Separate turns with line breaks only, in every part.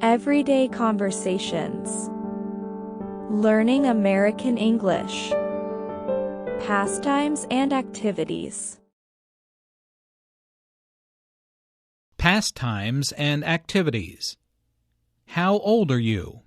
Everyday conversations. Learning American English. Pastimes and activities.
Pastimes and activities. How old are you?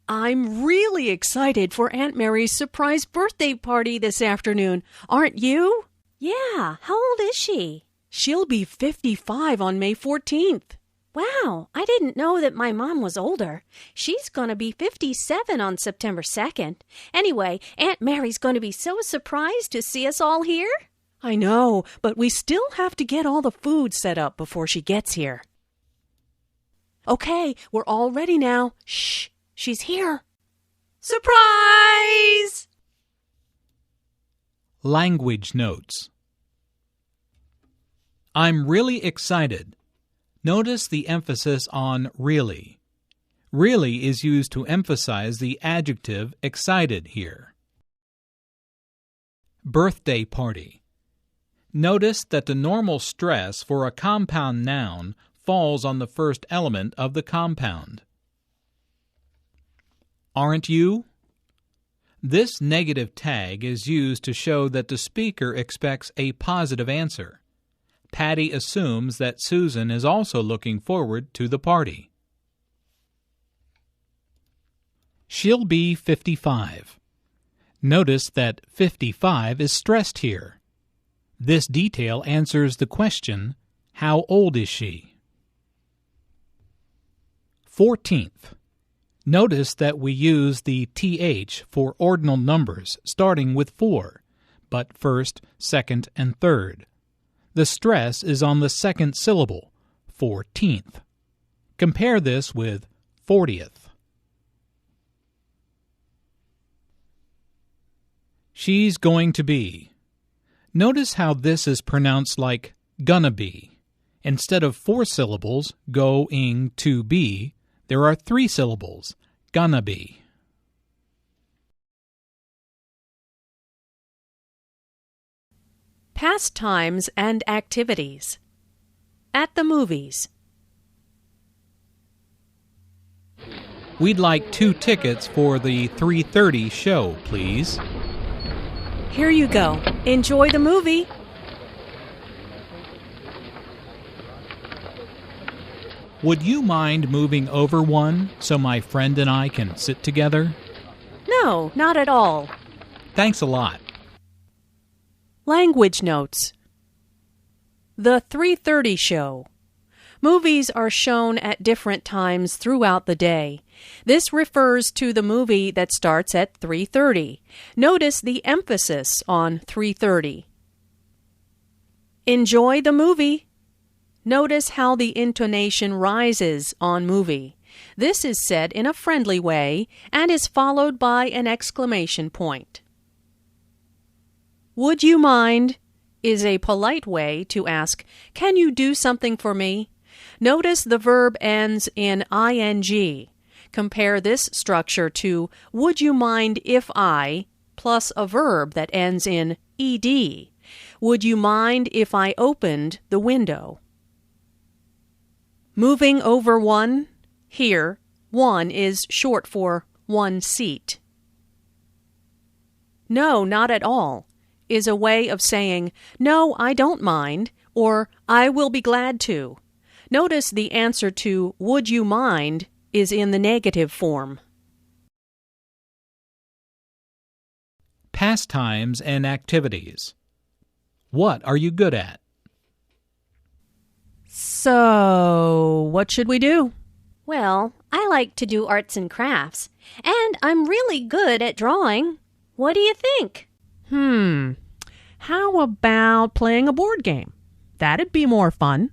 I'm really excited for Aunt Mary's surprise birthday party this afternoon. Aren't you?
Yeah, how old is she?
She'll be 55 on May 14th.
Wow, I didn't know that my mom was older. She's going to be 57 on September 2nd. Anyway, Aunt Mary's going to be so surprised to see us all here.
I know, but we still have to get all the food set up before she gets here. Okay, we're all ready now. Shh, she's here. Surprise!
Language notes. I'm really excited. Notice the emphasis on really. Really is used to emphasize the adjective excited here. Birthday party. Notice that the normal stress for a compound noun falls on the first element of the compound. Aren't you? This negative tag is used to show that the speaker expects a positive answer. Patty assumes that Susan is also looking forward to the party. She'll be 55. Notice that 55 is stressed here. This detail answers the question, how old is she? 14th. Notice that we use the th for ordinal numbers starting with 4, but first, second, and third. The stress is on the second syllable, 14th. Compare this with 40th. She's going to be. Notice how this is pronounced like gonna be. Instead of 4 syllables, going to be, there are 3 syllables, gonna be.
Pastimes and activities. At the movies.
We'd like 2 tickets for the 3:30 show, please.
Here you go. Enjoy the movie.
Would you mind moving over one so my friend and I can sit together?
No, not at all.
Thanks a lot.
Language notes. The 3:30 show. Movies are shown at different times throughout the day. This refers to the movie that starts at 3:30. Notice the emphasis on 3:30. Enjoy the movie. Notice how the intonation rises on movie. This is said in a friendly way and is followed by an exclamation point. Would you mind is a polite way to ask, can you do something for me? Notice the verb ends in ing. Compare this structure to would you mind if I plus a verb that ends in ed. Would you mind if I opened the window? Moving over one. Here, one is short for one seat. No, not at all is a way of saying, no, I don't mind, or I will be glad to. Notice the answer to would you mind is in the negative form.
Pastimes and activities. What are you good at?
So, what should we do?
Well, I like to do arts and crafts, and I'm really good at drawing. What do you think?
How about playing a board game? That'd be more fun.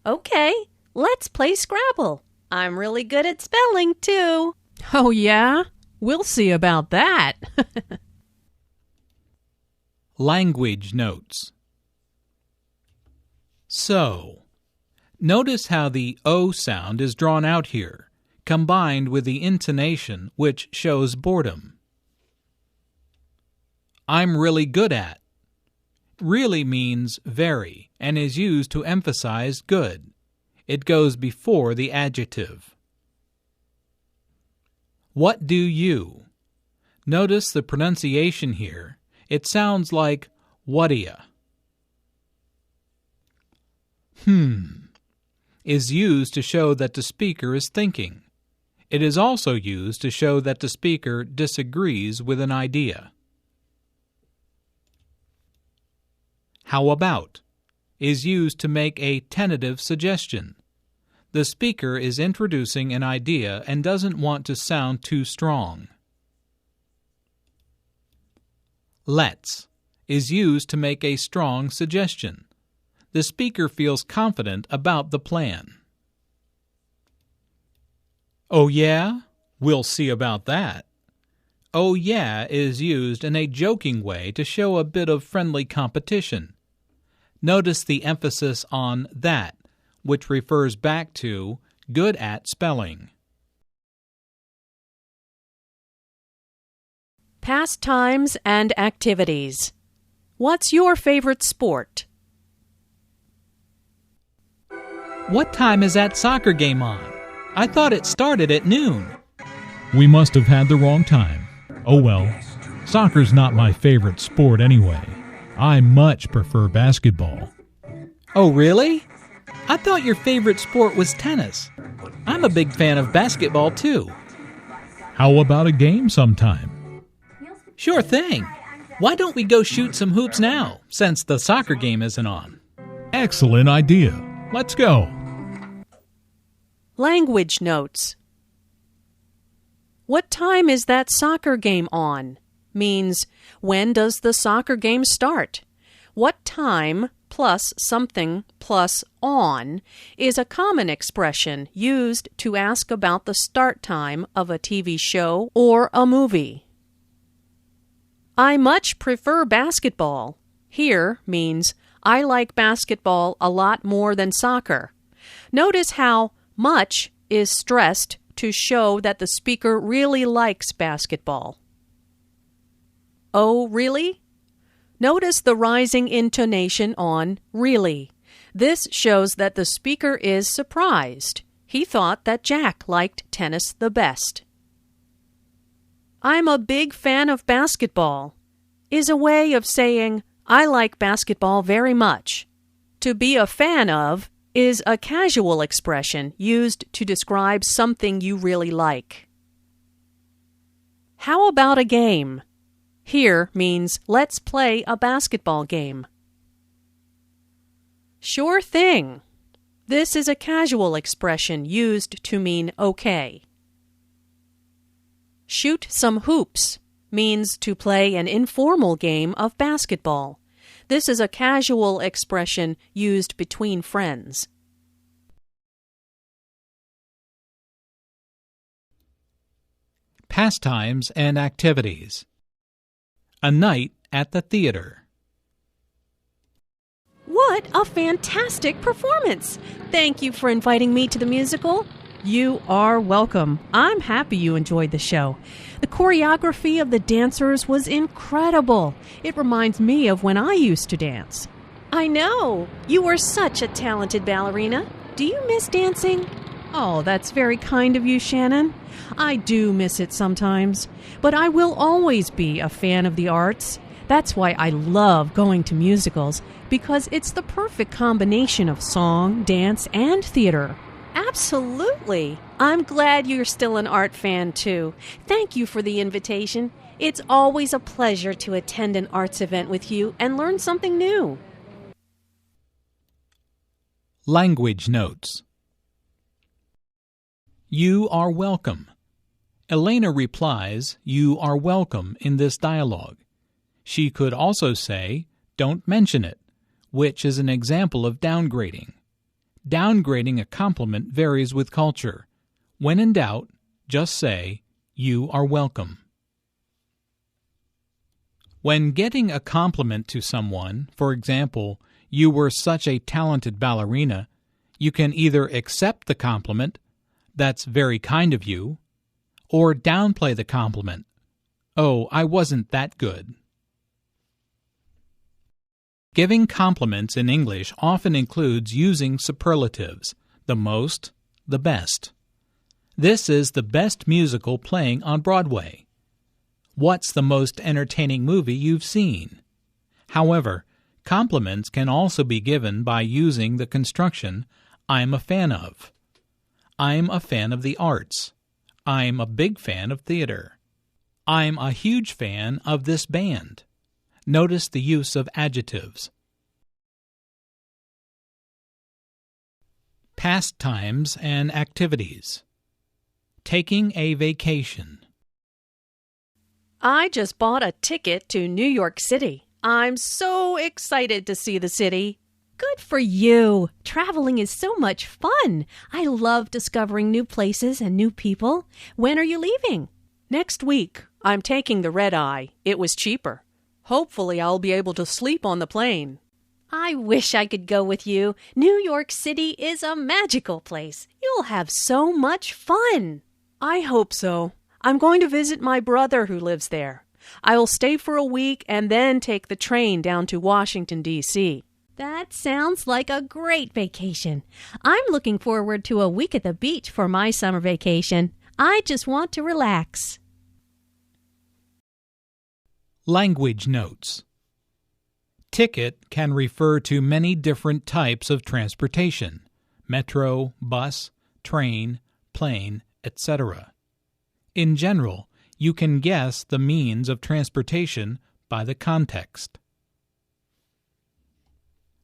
Okay, let's play Scrabble. I'm really good at spelling, too.
Oh, yeah? We'll see about that.
Language notes. So, notice how the O sound is drawn out here, combined with the intonation which shows boredom. I'm really good at. Really means very and is used to emphasize good. It goes before the adjective. What do you? Notice the pronunciation here. It sounds like what'ya. Is used to show that the speaker is thinking. It is also used to show that the speaker disagrees with an idea. How about is used to make a tentative suggestion. The speaker is introducing an idea and doesn't want to sound too strong. Let's is used to make a strong suggestion. The speaker feels confident about the plan. Oh yeah? We'll see about that. Oh yeah is used in a joking way to show a bit of friendly competition. Notice the emphasis on that, which refers back to good at spelling.
Pastimes and activities. What's your favorite sport?
What time is that soccer game on? I thought it started at noon.
We must have had the wrong time. Oh well, soccer's not my favorite sport anyway. I much prefer basketball.
Oh really? I thought your favorite sport was tennis. I'm a big fan of basketball too.
How about a game sometime?
Sure thing. Why don't we go shoot some hoops now, since the soccer game isn't on?
Excellent idea. Let's go.
Language notes. What time is that soccer game on? Means, when does the soccer game start? What time plus something plus on is a common expression used to ask about the start time of a TV show or a movie. I much prefer basketball. Here means I like basketball a lot more than soccer. Notice how much is stressed to show that the speaker really likes basketball. Oh, really? Notice the rising intonation on really. This shows that the speaker is surprised. He thought that Jack liked tennis the best. I'm a big fan of basketball is a way of saying I like basketball very much. To be a fan of is a casual expression used to describe something you really like. How about a game? Here means let's play a basketball game. Sure thing. This is a casual expression used to mean okay. Shoot some hoops means to play an informal game of basketball. This is a casual expression used between friends.
Pastimes and activities. A night at the theater.
What a fantastic performance! Thank you for inviting me to the musical.
You are welcome. I'm happy you enjoyed the show. The choreography of the dancers was incredible. It reminds me of when I used to dance.
I know. You were such a talented ballerina. Do you miss dancing?
Oh, that's very kind of you, Shannon. I do miss it sometimes, but I will always be a fan of the arts. That's why I love going to musicals, because it's the perfect combination of song, dance, and theater.
Absolutely. I'm glad you're still an art fan, too. Thank you for the invitation. It's always a pleasure to attend an arts event with you and learn something new.
Language notes. You are welcome. Elena replies, "You are welcome" in this dialogue. She could also say, "Don't mention it," which is an example of downgrading. Downgrading a compliment varies with culture. When in doubt, just say, "You are welcome." When getting a compliment to someone, for example, "You were such a talented ballerina," you can either accept the compliment, "That's very kind of you," or downplay the compliment, "Oh, I wasn't that good." Giving compliments in English often includes using superlatives, the most, the best. This is the best musical playing on Broadway. What's the most entertaining movie you've seen? However, compliments can also be given by using the construction I'm a fan of. I'm a fan of the arts. I'm a big fan of theater. I'm a huge fan of this band. Notice the use of adjectives. Pastimes and activities. Taking a vacation.
I just bought a ticket to New York City. I'm so excited to see the city.
Good for you. Traveling is so much fun. I love discovering new places and new people. When are you leaving?
Next week, I'm taking the red-eye. It was cheaper. Hopefully, I'll be able to sleep on the plane.
I wish I could go with you. New York City is a magical place. You'll have so much fun.
I hope so. I'm going to visit my brother who lives there. I will stay for a week and then take the train down to Washington, D.C.
That sounds like a great vacation. I'm looking forward to a week at the beach for my summer vacation. I just want to relax.
Language notes. Ticket can refer to many different types of transportation: metro, bus, train, plane, etc. In general, you can guess the means of transportation by the context.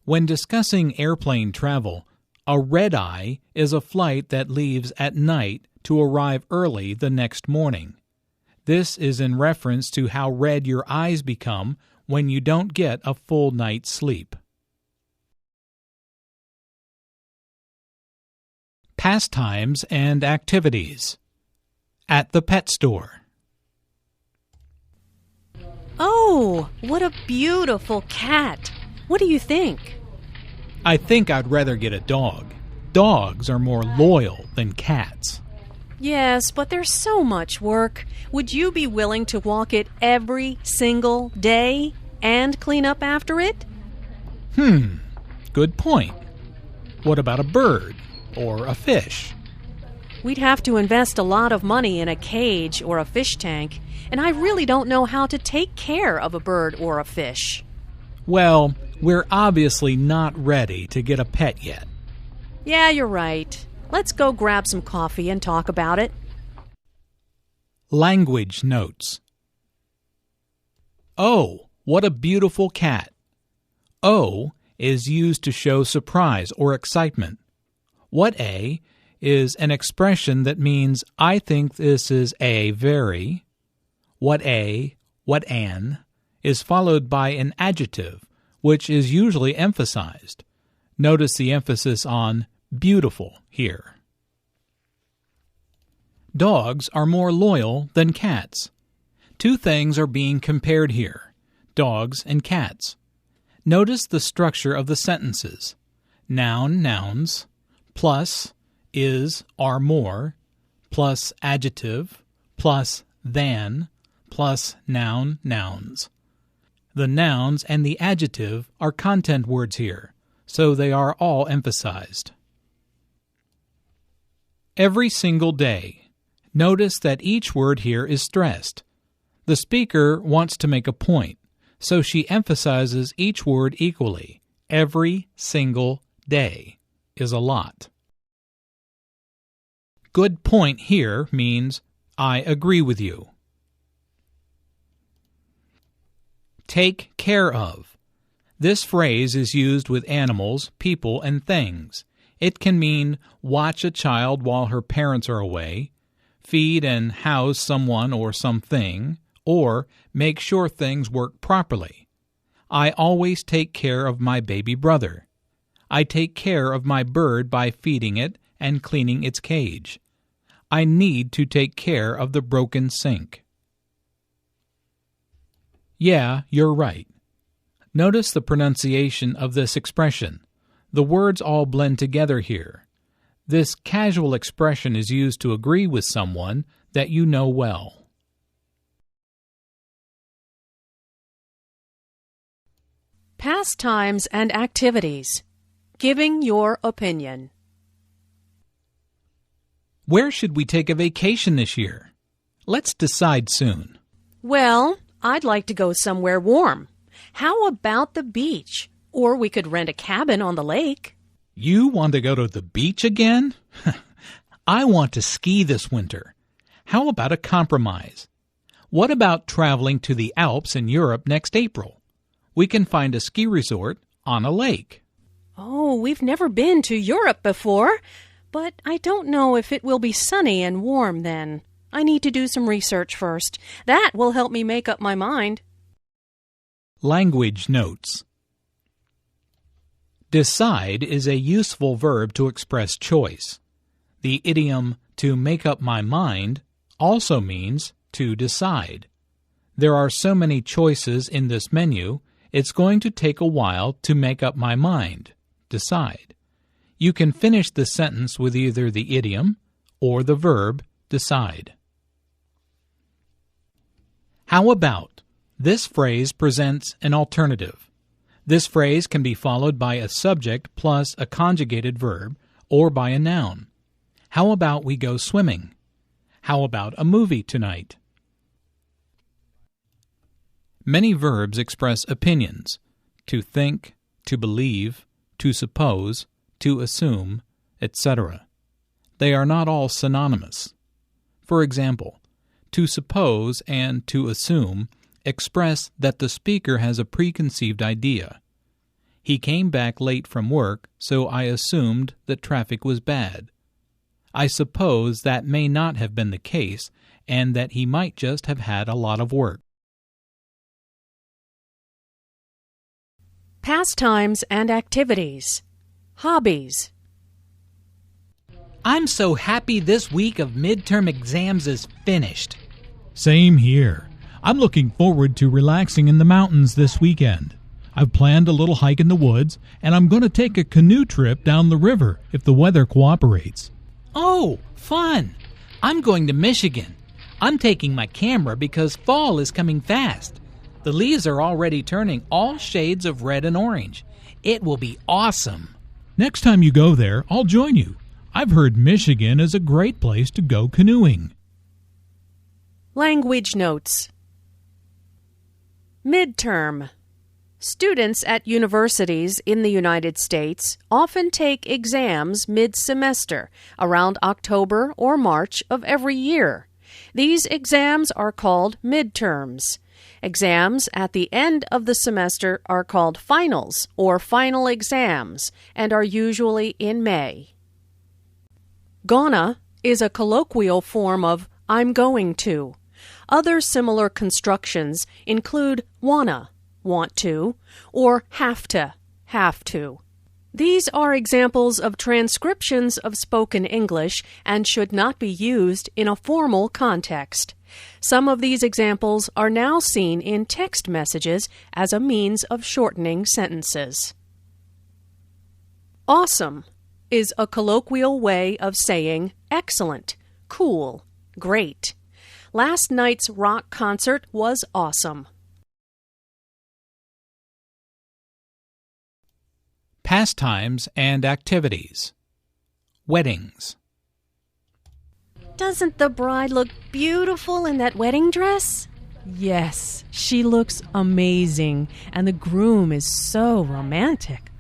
When discussing airplane travel, a red-eye is a flight that leaves at night to arrive early the next morning. This is in reference to how red your eyes become when you don't get a full night's sleep. Pastimes and activities. At the pet store.
Oh, what a beautiful cat. What do you think?
I think I'd rather get a dog. Dogs are more loyal than cats.
Yes, but there's so much work. Would you be willing to walk it every single day and clean up after it?
Good point. What about a bird or a fish?
We'd have to invest a lot of money in a cage or a fish tank, and I really don't know how to take care of a bird or a fish.
Well, we're obviously not ready to get a pet yet.
Yeah, you're right. Let's go grab some coffee and talk about it.
Language notes. Oh, what a beautiful cat. Oh is used to show surprise or excitement. What a is an expression that means I think this is a very. What an is followed by an adjective, which is usually emphasized. Notice the emphasis on beautiful here. Dogs are more loyal than cats. Two things are being compared here: dogs and cats. Notice the structure of the sentences. Noun, nouns, plus is, are more, plus adjective, plus than, plus noun, nouns. The nouns and the adjective are content words here, so they are all emphasized. Every single day. Notice that each word here is stressed. The speaker wants to make a point, so she emphasizes each word equally. Every single day is a lot. Good point here means I agree with you. Take care of. This phrase is used with animals, people, and things. It can mean watch a child while her parents are away, feed and house someone or something, or make sure things work properly. I always take care of my baby brother. I take care of my bird by feeding it and cleaning its cage. I need to take care of the broken sink. Yeah, you're right. Notice the pronunciation of this expression. The words all blend together here. This casual expression is used to agree with someone that you know well.
Pastimes and activities. Giving your opinion.
Where should we take a vacation this year? Let's decide soon.
Well, I'd like to go somewhere warm. How about the beach? Or we could rent a cabin on the lake.
You want to go to the beach again? I want to ski this winter. How about a compromise? What about traveling to the Alps in Europe next April? We can find a ski resort on a lake.
Oh, we've never been to Europe before, but I don't know if it will be sunny and warm then. I need to do some research first. That will help me make up my mind.
Language notes. Decide is a useful verb to express choice. The idiom to make up my mind also means to decide. There are so many choices in this menu, it's going to take a while to make up my mind. Decide. You can finish the sentence with either the idiom or the verb decide. How about? This phrase presents an alternative. This phrase can be followed by a subject plus a conjugated verb or by a noun. How about we go swimming? How about a movie tonight? Many verbs express opinions: to think, to believe, to suppose, to assume, etc. They are not all synonymous. For example, to suppose and to assume express that the speaker has a preconceived idea. He came back late from work, so I assumed that traffic was bad. I suppose that may not have been the case, and that he might just have had a lot of work.
Pastimes and activities. Hobbies.
I'm so happy this week of midterm exams is finished.
Same here. I'm looking forward to relaxing in the mountains this weekend. I've planned a little hike in the woods, and I'm going to take a canoe trip down the river if the weather cooperates.
Oh, fun! I'm going to Michigan. I'm taking my camera because fall is coming fast. The leaves are already turning all shades of red and orange. It will be awesome.
Next time you go there, I'll join you. I've heard Michigan is a great place to go canoeing.
Language notes. Midterm. Students at universities in the United States often take exams mid-semester, around October or March of every year. These exams are called midterms. Exams at the end of the semester are called finals or final exams and are usually in May. Gonna is a colloquial form of I'm going to. Other similar constructions include wanna, want to, or have to. These are examples of transcriptions of spoken English and should not be used in a formal context. Some of these examples are now seen in text messages as a means of shortening sentences. Awesome is a colloquial way of saying excellent, cool, great. Last night's rock concert was awesome.
Pastimes and activities. Weddings.
Doesn't the bride look beautiful in that wedding dress?
Yes, she looks amazing, and the groom is so romantic.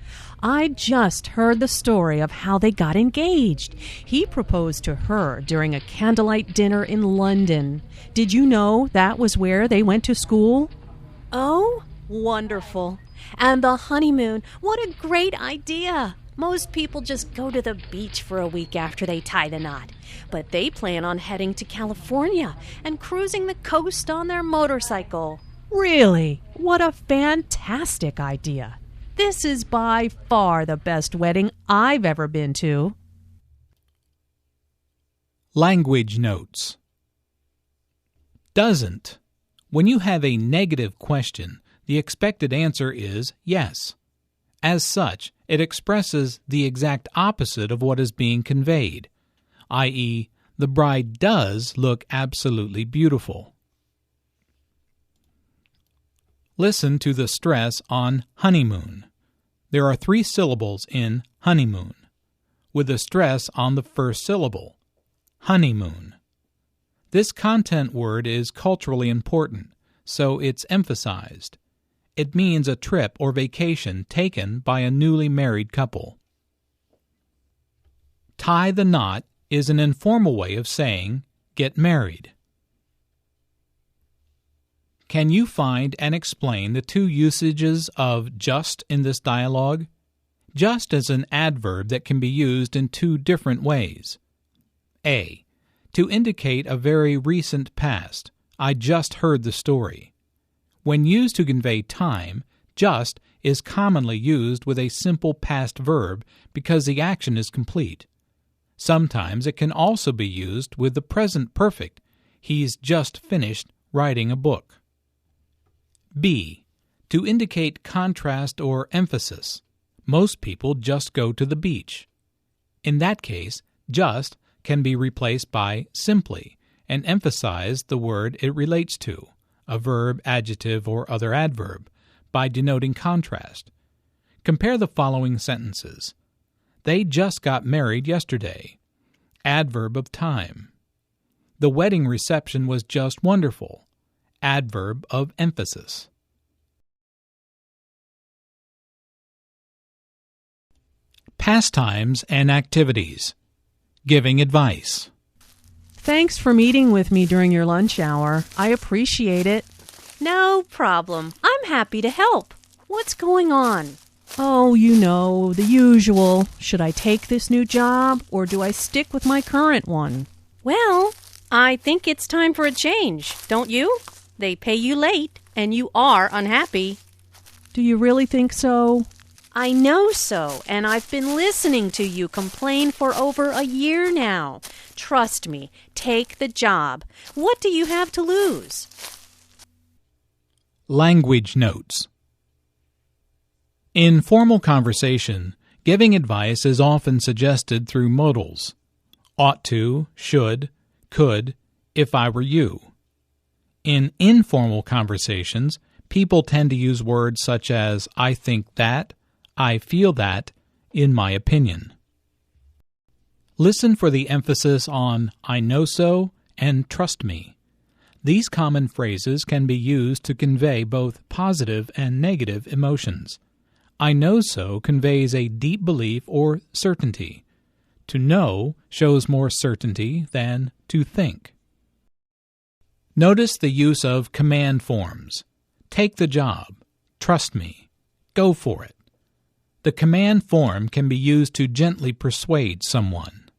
I just heard the story of how they got engaged. He proposed to her during a candlelight dinner in London. Did you know that was where they went to school?
Oh, wonderful. And the honeymoon, what a great idea. Most people just go to the beach for a week after they tie the knot. But they plan on heading to California and cruising the coast on their motorcycle.
Really? What a fantastic idea. This is by far the best wedding I've ever been to.
Language notes. Doesn't. When you have a negative question, the expected answer is yes. As such, it expresses the exact opposite of what is being conveyed, i.e., the bride does look absolutely beautiful. Listen to the stress on honeymoon. There are 3 syllables in honeymoon, with a stress on the first syllable, honeymoon. This content word is culturally important, so it's emphasized. It means a trip or vacation taken by a newly married couple. Tie the knot is an informal way of saying get married. Can you find and explain the two usages of just in this dialogue? Just is an adverb that can be used in two different ways. A. To indicate a very recent past. I just heard the story. When used to convey time, just is commonly used with a simple past verb because the action is complete. Sometimes it can also be used with the present perfect. He's just finished writing a book. B. To indicate contrast or emphasis. Most people just go to the beach. In that case, just can be replaced by simply and emphasize the word it relates to, a verb, adjective, or other adverb, by denoting contrast. Compare the following sentences. They just got married yesterday. Adverb of time. The wedding reception was just wonderful. Adverb of emphasis. Pastimes and activities. Giving advice.
Thanks for meeting with me during your lunch hour. I appreciate it.
No problem. I'm happy to help. What's going on?
Oh, you know, the usual. Should I take this new job, or do I stick with my current one?
Well, I think it's time for a change, don't you? They pay you late, and you are unhappy.
Do you really think so?
I know so, and I've been listening to you complain for over a year now. Trust me, take the job. What do you have to lose?
Language notes. In formal conversation, giving advice is often suggested through modals. Ought to, should, could, if I were you. In informal conversations, people tend to use words such as I think that, I feel that, in my opinion. Listen for the emphasis on I know so and trust me. These common phrases can be used to convey both positive and negative emotions. I know so conveys a deep belief or certainty. To know shows more certainty than to think. Notice the use of command forms. Take the job. Trust me. Go for it. The command form can be used to gently persuade someone.